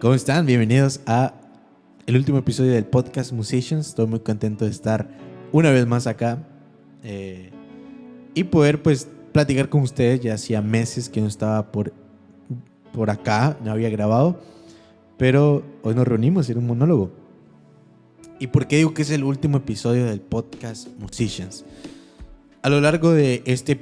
¿Cómo están? Bienvenidos a el último episodio del podcast Musicians. Estoy muy contento de estar una vez más acá y poder pues platicar con ustedes. Ya hacía meses que no estaba por acá, no había grabado, pero hoy nos reunimos en un monólogo. ¿Y por qué digo que es el último episodio del podcast Musicians? A lo largo de este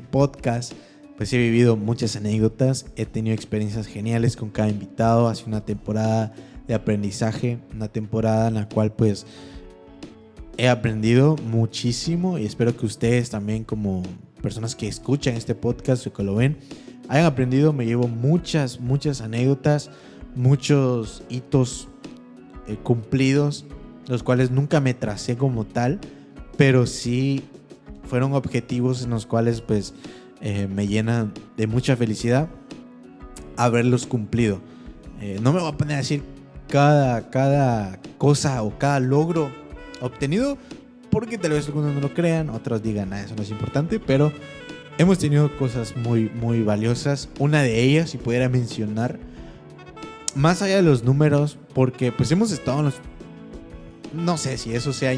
podcast, pues he vivido muchas anécdotas, he tenido experiencias geniales con cada invitado. Ha sido una temporada de aprendizaje, una temporada en la cual pues he aprendido muchísimo y espero que ustedes también, como personas que escuchan este podcast o que lo ven, hayan aprendido. Me llevo muchas anécdotas, muchos hitos cumplidos, los cuales nunca me tracé como tal, pero sí fueron objetivos en los cuales pues me llenan de mucha felicidad haberlos cumplido. No me voy a poner a decir cada cosa o cada logro obtenido, porque tal vez algunos no lo crean, otros digan, eso no es importante, pero hemos tenido cosas muy valiosas. Una de ellas, si pudiera mencionar, más allá de los números, porque pues hemos estado en los... No sé si eso sea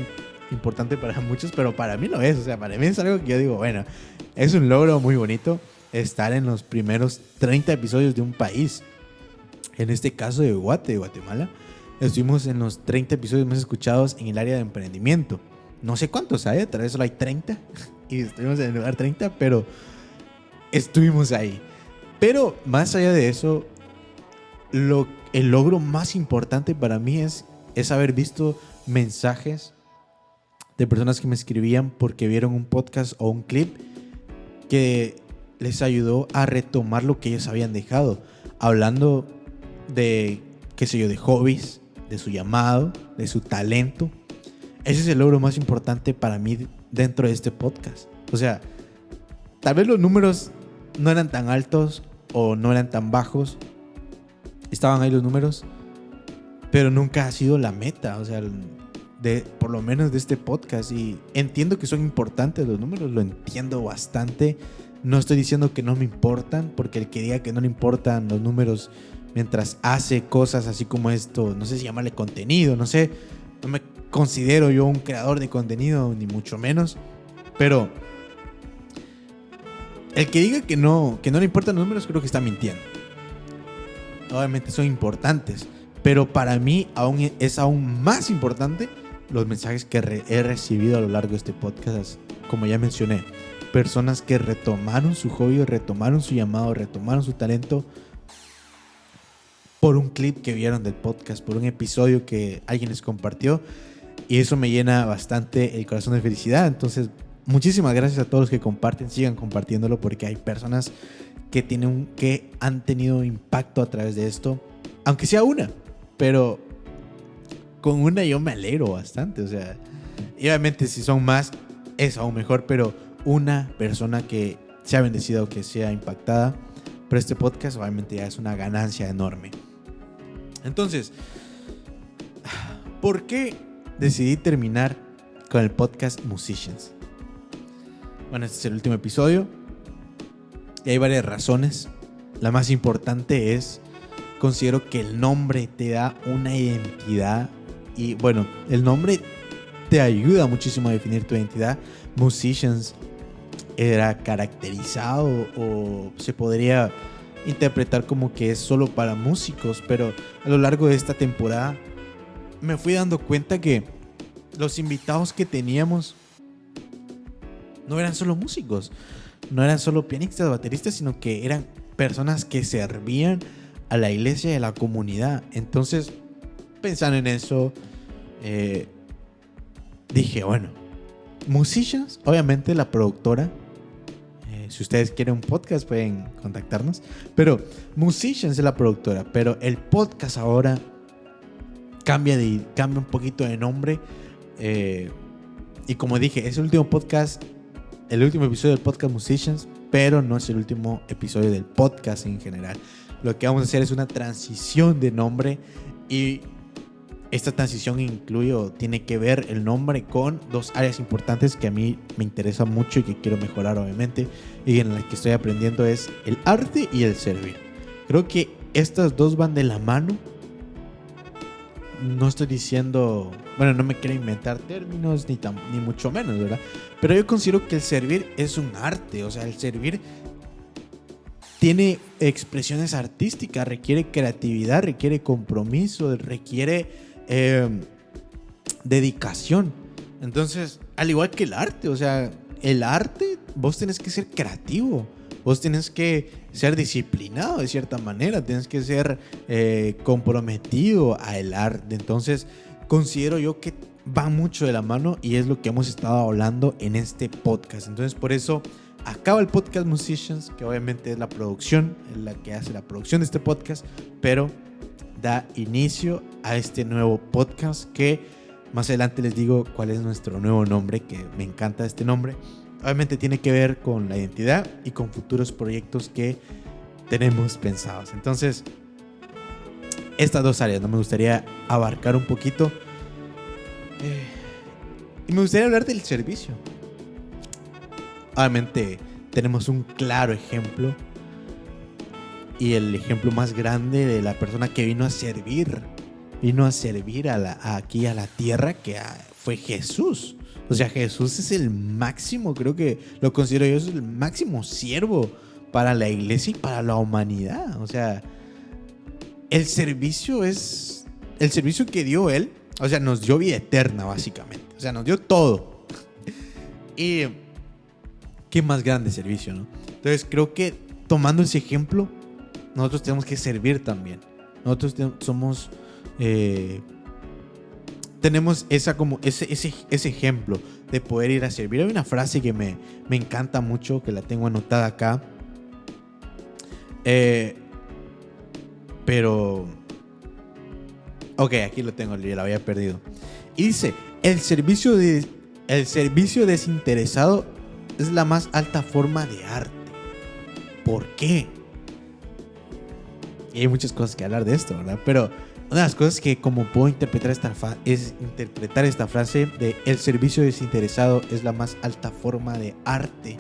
importante para muchos, pero para mí lo es. O sea, para mí es algo que yo digo, bueno, es un logro muy bonito estar en los primeros 30 episodios de un país. En este caso de Guatemala, estuvimos en los 30 episodios más escuchados en el área de emprendimiento. No sé cuántos hay, tal vez solo hay 30 y estuvimos en el lugar 30, pero estuvimos ahí. Pero más allá de eso, el logro más importante para mí es haber visto mensajes de personas que me escribían porque vieron un podcast o un clip que les ayudó a retomar lo que ellos habían dejado, hablando de, qué sé yo, de hobbies, de su llamado, de su talento. Ese es el logro más importante para mí dentro de este podcast. O sea, tal vez los números no eran tan altos o no eran tan bajos, estaban ahí los números, pero nunca ha sido la meta, o sea, por lo menos de este podcast. Y entiendo que son importantes los números, lo entiendo bastante. No estoy diciendo que no me importan, porque el que diga que no le importan los números mientras hace cosas así como esto, no sé si llamarle contenido, no sé, no me considero yo un creador de contenido, ni mucho menos, pero el que diga que no le importan los números, creo que está mintiendo. Obviamente son importantes, pero para mí es aún más importante los mensajes que he recibido a lo largo de este podcast. Como ya mencioné, personas que retomaron su hobby, retomaron su llamado, retomaron su talento por un clip que vieron del podcast, por un episodio que alguien les compartió, y eso me llena bastante el corazón de felicidad. Entonces, muchísimas gracias a todos los que comparten, sigan compartiéndolo, porque hay personas que han tenido impacto a través de esto, aunque sea una, pero con una yo me alegro bastante. O sea, y obviamente si son más es aún mejor, pero una persona que sea bendecida o que sea impactada por este podcast, obviamente ya es una ganancia enorme. Entonces, ¿por qué decidí terminar con el podcast Musicians? Bueno, este es el último episodio y hay varias razones. La más importante es, considero que el nombre te da una identidad y bueno, el nombre te ayuda muchísimo a definir tu identidad. Musicians era caracterizado o se podría interpretar como que es solo para músicos, pero a lo largo de esta temporada me fui dando cuenta que los invitados que teníamos no eran solo músicos, no eran solo pianistas, bateristas, sino que eran personas que servían a la iglesia y a la comunidad. Entonces, pensando en eso, dije, bueno, Musicians, obviamente la productora, si ustedes quieren un podcast pueden contactarnos, pero Musicians es la productora, pero el podcast ahora cambia un poquito de nombre, y como dije, es el último podcast, el último episodio del podcast Musicians, pero no es el último episodio del podcast en general. Lo que vamos a hacer es una transición de nombre, y esta transición incluye o tiene que ver el nombre con dos áreas importantes que a mí me interesan mucho y que quiero mejorar, obviamente, y en las que estoy aprendiendo: es el arte y el servir. Creo que estas dos van de la mano. No estoy diciendo, bueno, no me quiero inventar términos ni mucho menos, ¿verdad? Pero yo considero que el servir es un arte. O sea, el servir tiene expresiones artísticas, requiere creatividad, requiere compromiso, requiere dedicación. Entonces, al igual que el arte, o sea, el arte, vos tenés que ser creativo, vos tenés que ser disciplinado de cierta manera, tenés que ser comprometido al arte. Entonces, considero yo que va mucho de la mano y es lo que hemos estado hablando en este podcast. Entonces, por eso acaba el podcast Musicians, que obviamente es la producción, es la que hace la producción de este podcast, pero da inicio a este nuevo podcast que más adelante les digo cuál es nuestro nuevo nombre, que me encanta este nombre. Obviamente tiene que ver con la identidad y con futuros proyectos que tenemos pensados. Entonces, estas dos áreas, ¿no? Me gustaría abarcar un poquito. Y me gustaría hablar del servicio. Obviamente tenemos un claro ejemplo. Y el ejemplo más grande de la persona que vino a servir. Vino a servir aquí a la tierra, que fue Jesús. O sea, Jesús es el máximo, creo que lo considero yo, es el máximo siervo para la iglesia y para la humanidad. O sea, el servicio que dio Él, o sea, nos dio vida eterna básicamente. O sea, nos dio todo. Y qué más grande servicio, ¿no? Entonces creo que tomando ese ejemplo, nosotros tenemos que servir también. Nosotros somos... tenemos ese ejemplo de poder ir a servir. Hay una frase que me encanta mucho, que la tengo anotada acá, pero ok, aquí lo tengo, yo la había perdido. Y dice: el servicio desinteresado es la más alta forma de arte. ¿Por qué? Y hay muchas cosas que hablar de esto, ¿verdad? Pero una de las cosas que como puedo interpretar esta frase de el servicio desinteresado es la más alta forma de arte.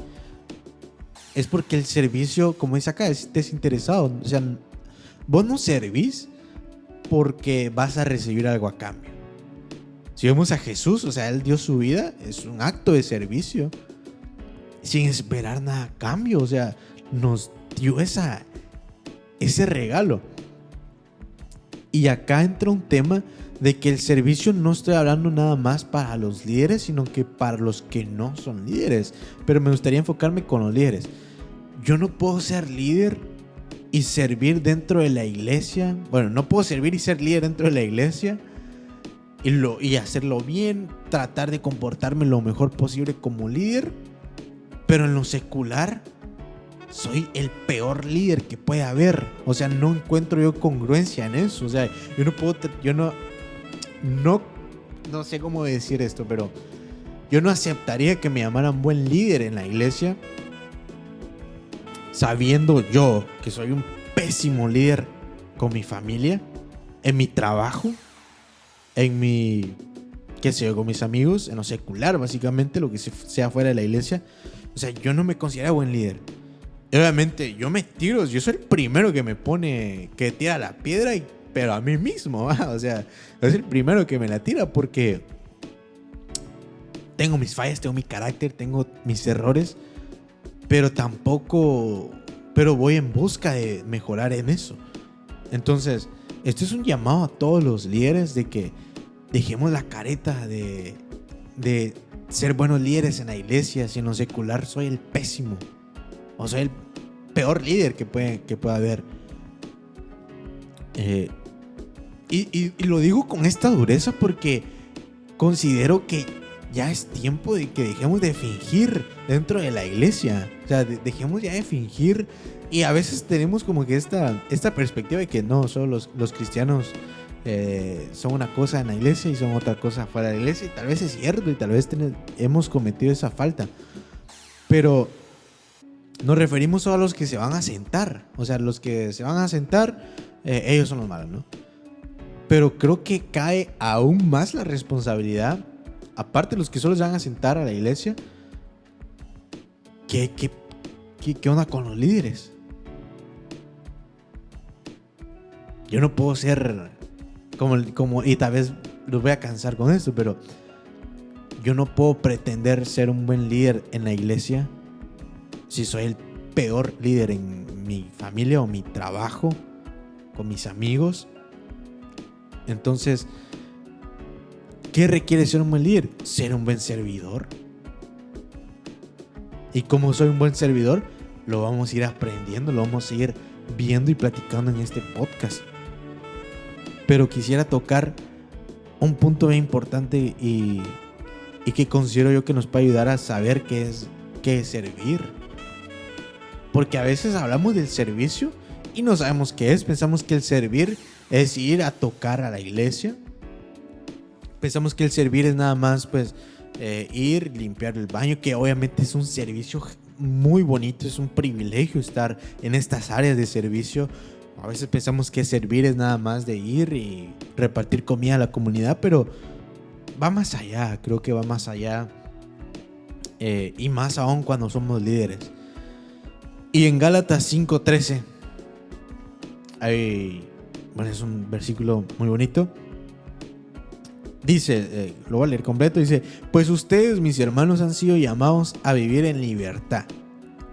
Es porque el servicio, como dice acá, es desinteresado. O sea, vos no servís porque vas a recibir algo a cambio. Si vemos a Jesús, o sea, Él dio su vida, es un acto de servicio sin esperar nada a cambio. O sea, nos dio ese regalo. Y acá entra un tema de que el servicio no estoy hablando nada más para los líderes, sino que para los que no son líderes. Pero me gustaría enfocarme con los líderes. Yo no puedo ser líder y servir dentro de la iglesia. Bueno, no puedo servir y ser líder dentro de la iglesia y hacerlo bien, tratar de comportarme lo mejor posible como líder, pero en lo secular soy el peor líder que puede haber. O sea, no encuentro yo congruencia en eso. O sea, no sé cómo decir esto, pero yo no aceptaría que me llamaran buen líder en la iglesia sabiendo yo que soy un pésimo líder con mi familia, en mi trabajo, con mis amigos, en lo secular, básicamente, lo que sea fuera de la iglesia. O sea, yo no me considero buen líder. Obviamente yo soy el primero que tira la piedra, pero a mí mismo, ¿va? O sea, yo soy el primero que me la tira porque tengo mis fallas, tengo mi carácter, tengo mis errores, pero voy en busca de mejorar en eso. Entonces, esto es un llamado a todos los líderes de que dejemos la careta de ser buenos líderes en la iglesia. Si en lo secular soy el pésimo, o soy el peor líder que pueda haber. Y lo digo con esta dureza porque considero que ya es tiempo de que dejemos de fingir dentro de la iglesia. O sea, dejemos ya de fingir. Y a veces tenemos como que esta perspectiva de que no, solo los cristianos son una cosa en la iglesia y son otra cosa fuera de la iglesia. Y tal vez es cierto y tal vez hemos cometido esa falta. Pero nos referimos solo a los que se van a sentar. O sea, los que se van a sentar, ellos son los malos, ¿no? Pero creo que cae aún más la responsabilidad, aparte de los que solo se van a sentar a la iglesia, ¿qué onda con los líderes? yo no puedo ser y tal vez los voy a cansar con esto, pero yo no puedo pretender ser un buen líder en la iglesia si soy el peor líder en mi familia o mi trabajo, con mis amigos. Entonces, ¿qué requiere ser un buen líder? Ser un buen servidor. Y como soy un buen servidor, lo vamos a ir aprendiendo, lo vamos a ir viendo y platicando en este podcast. Pero quisiera tocar un punto bien importante y que considero yo que nos puede ayudar a saber qué es servir. Porque a veces hablamos del servicio y no sabemos qué es. Pensamos que el servir es ir a tocar a la iglesia. Pensamos que el servir es nada más pues ir, limpiar el baño, que obviamente es un servicio muy bonito, es un privilegio estar en estas áreas de servicio. A veces pensamos que servir es nada más de ir y repartir comida a la comunidad, pero va más allá, creo que va más allá, y más aún cuando somos líderes. Y en Gálatas 5:13 es un versículo muy bonito. Dice, lo voy a leer completo, dice: pues ustedes, mis hermanos, han sido llamados a vivir en libertad,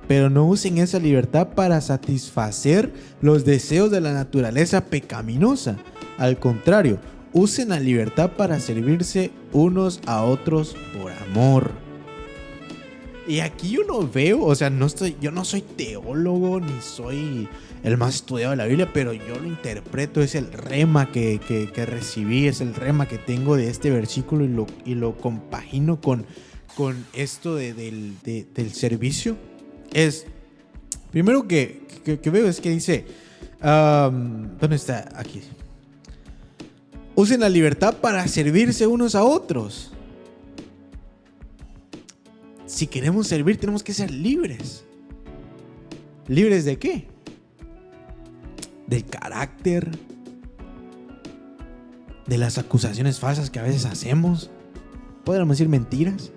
pero no usen esa libertad para satisfacer los deseos de la naturaleza pecaminosa. Al contrario, usen la libertad para servirse unos a otros por amor. Y aquí yo no veo, o sea, yo no soy teólogo ni soy el más estudiado de la Biblia, pero yo lo interpreto, es el rema que recibí, es el rema que tengo de este versículo y lo compagino con esto del servicio. Es, primero que veo es que dice, ¿dónde está? Aquí. Usen la libertad para servirse unos a otros. Si queremos servir, tenemos que ser libres. ¿Libres de qué? Del carácter, de las acusaciones falsas que a veces hacemos. Podríamos decir mentiras.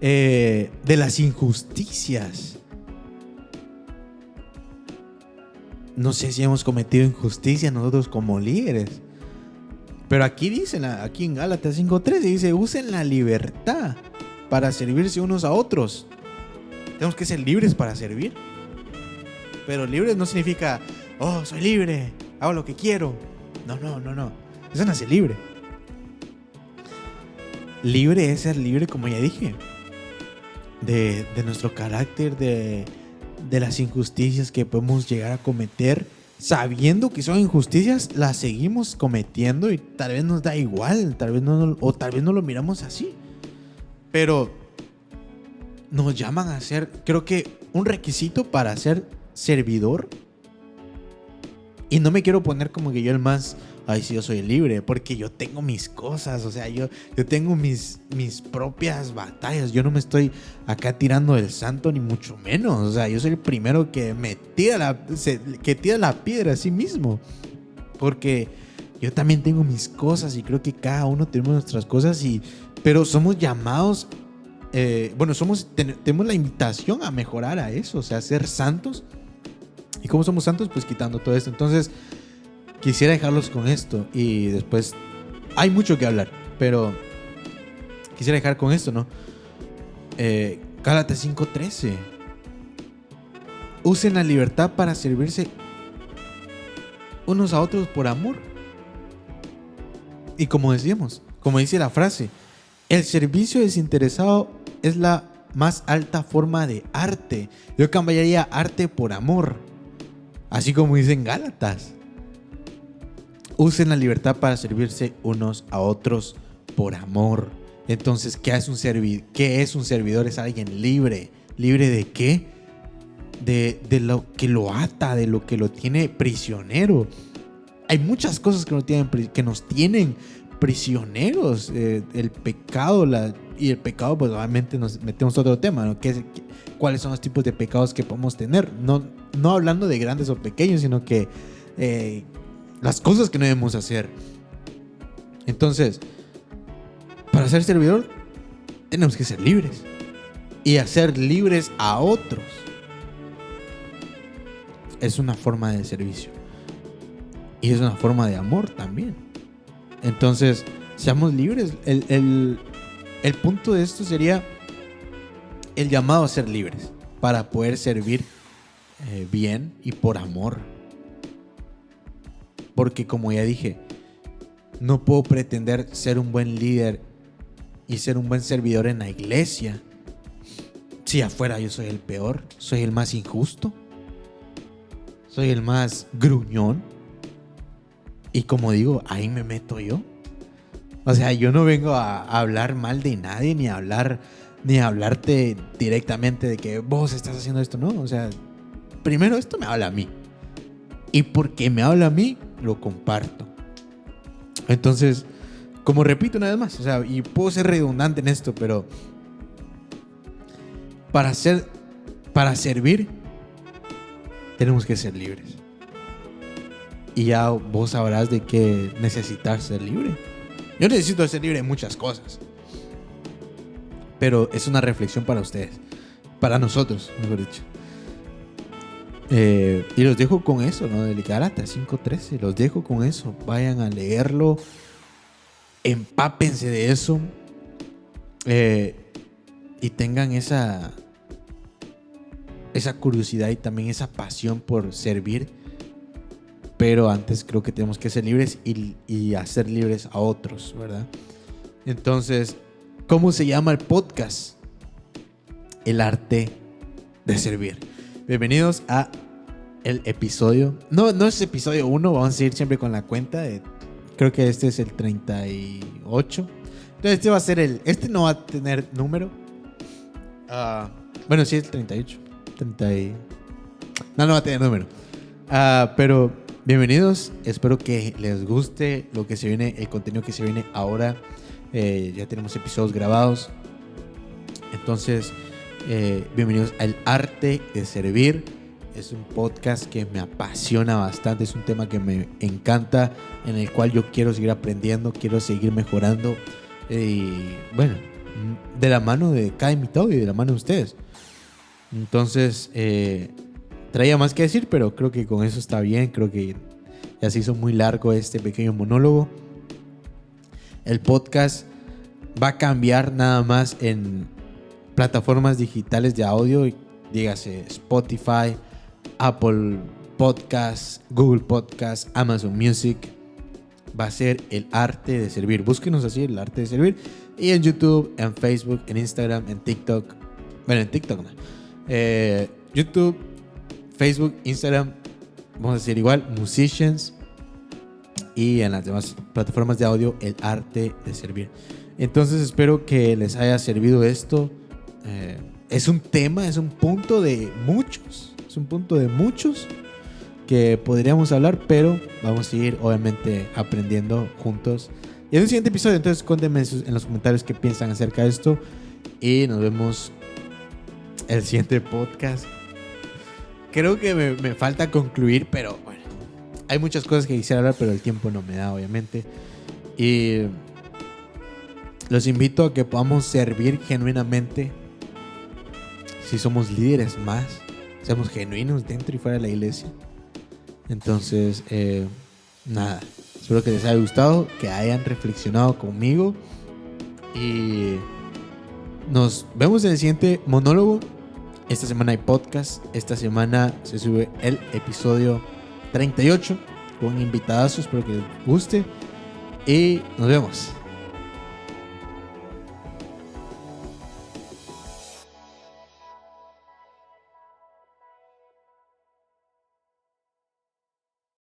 De las injusticias. No sé si hemos cometido injusticia nosotros como líderes. Pero aquí dicen, aquí en Gálatas 5:13 dice: usen la libertad para servirse unos a otros. Tenemos que ser libres para servir. Pero libres no significa, oh, soy libre, hago lo que quiero. No. Eso no es ser libre. Libre es ser libre, como ya dije, de nuestro carácter, de las injusticias que podemos llegar a cometer. Sabiendo que son injusticias, las seguimos cometiendo y tal vez nos da igual, tal vez no lo miramos así. Pero nos llaman a ser, creo que un requisito para ser servidor. Y no me quiero poner como que yo el más, ay, sí, yo soy libre, porque yo tengo mis cosas, o sea, yo tengo mis propias batallas. Yo no me estoy acá tirando del santo, ni mucho menos. O sea, yo soy el primero que tira la piedra a sí mismo, porque yo también tengo mis cosas y creo que cada uno tenemos nuestras cosas, pero somos llamados, tenemos la invitación a mejorar a eso, o sea, a ser santos. ¿Y cómo somos santos? Pues quitando todo esto. Entonces, quisiera dejarlos con esto y después hay mucho que hablar, pero quisiera dejar con esto, ¿no? Gálatas 5:13. Usen la libertad para servirse unos a otros por amor. Y como decíamos, como dice la frase, el servicio desinteresado es la más alta forma de arte. Yo cambiaría arte por amor, así como dicen Gálatas. Usen la libertad para servirse unos a otros por amor. Entonces, ¿qué es un servidor? Es alguien libre. ¿Libre de qué? De lo que lo ata, de lo que lo tiene prisionero. Hay muchas cosas que nos tienen prisioneros. El pecado, y el pecado, pues obviamente nos metemos a otro tema, ¿no? ¿Cuáles son los tipos de pecados que podemos tener? No hablando de grandes o pequeños, sino que las cosas que no debemos hacer. Entonces, para ser servidor, tenemos que ser libres y hacer libres a otros. Es una forma de servicio. Y es una forma de amor también. Entonces, seamos libres. El punto de esto sería el llamado a ser libres para poder servir bien y por amor. Porque como ya dije, no puedo pretender ser un buen líder y ser un buen servidor en la iglesia si afuera yo soy el peor, soy el más injusto, soy el más gruñón. Y como digo, ahí me meto yo. O sea, yo no vengo a hablar mal de nadie, ni a hablarte directamente de que vos estás haciendo esto, no. O sea, primero esto me habla a mí. Y porque me habla a mí, lo comparto. Entonces, como repito una vez más, o sea, y puedo ser redundante en esto, pero para servir, tenemos que ser libres. Y ya vos sabrás de qué necesitas ser libre. Yo necesito ser libre de muchas cosas. Pero es una reflexión para ustedes. Para nosotros, mejor dicho. Y los dejo con eso, ¿no? De Gálatas 5:13. Los dejo con eso. Vayan a leerlo. Empápense de eso. Y tengan esa curiosidad y también esa pasión por servir. Pero antes creo que tenemos que ser libres y hacer libres a otros, ¿verdad? Entonces, ¿cómo se llama el podcast? El arte de servir. Bienvenidos a el episodio. No es episodio 1, vamos a seguir siempre con la cuenta. Creo que este es el 38. Entonces este va a ser este no va a tener número. Bueno, sí es el 38. No va a tener número. Pero bienvenidos, espero que les guste lo que se viene, el contenido que se viene ahora. Ya tenemos episodios grabados. Entonces, bienvenidos al arte de servir. Es un podcast que me apasiona bastante, es un tema que me encanta, en el cual yo quiero seguir aprendiendo, quiero seguir mejorando. Y bueno, de la mano de cada invitado y de la mano de ustedes. Entonces, traía más que decir, pero creo que con eso está bien. Creo que ya se hizo muy largo este pequeño monólogo. El podcast va a cambiar nada más en plataformas digitales de audio, dígase Spotify, Apple Podcasts, Google Podcasts, Amazon Music. Va a ser el arte de servir. Búsquenos así, el arte de servir. Y en YouTube, en Facebook, en Instagram, en TikTok. Bueno, en TikTok no. YouTube, Facebook, Instagram, vamos a decir igual, Musicians, y en las demás plataformas de audio, el arte de servir. Entonces espero que les haya servido esto. Es un tema, es un punto de muchos, que podríamos hablar, pero vamos a ir obviamente aprendiendo juntos. Y en un siguiente episodio, entonces cuéntenme en los comentarios qué piensan acerca de esto, y nos vemos el siguiente podcast. Creo que me falta concluir, pero bueno, hay muchas cosas que quisiera hablar, pero el tiempo no me da, obviamente. Y los invito a que podamos servir genuinamente. Si somos líderes más, seamos genuinos dentro y fuera de la iglesia. Entonces, nada, espero que les haya gustado, que hayan reflexionado conmigo. Y nos vemos en el siguiente monólogo. Esta semana hay podcast. Esta semana se sube el episodio 38 con invitadazo. Espero que les guste. Y nos vemos.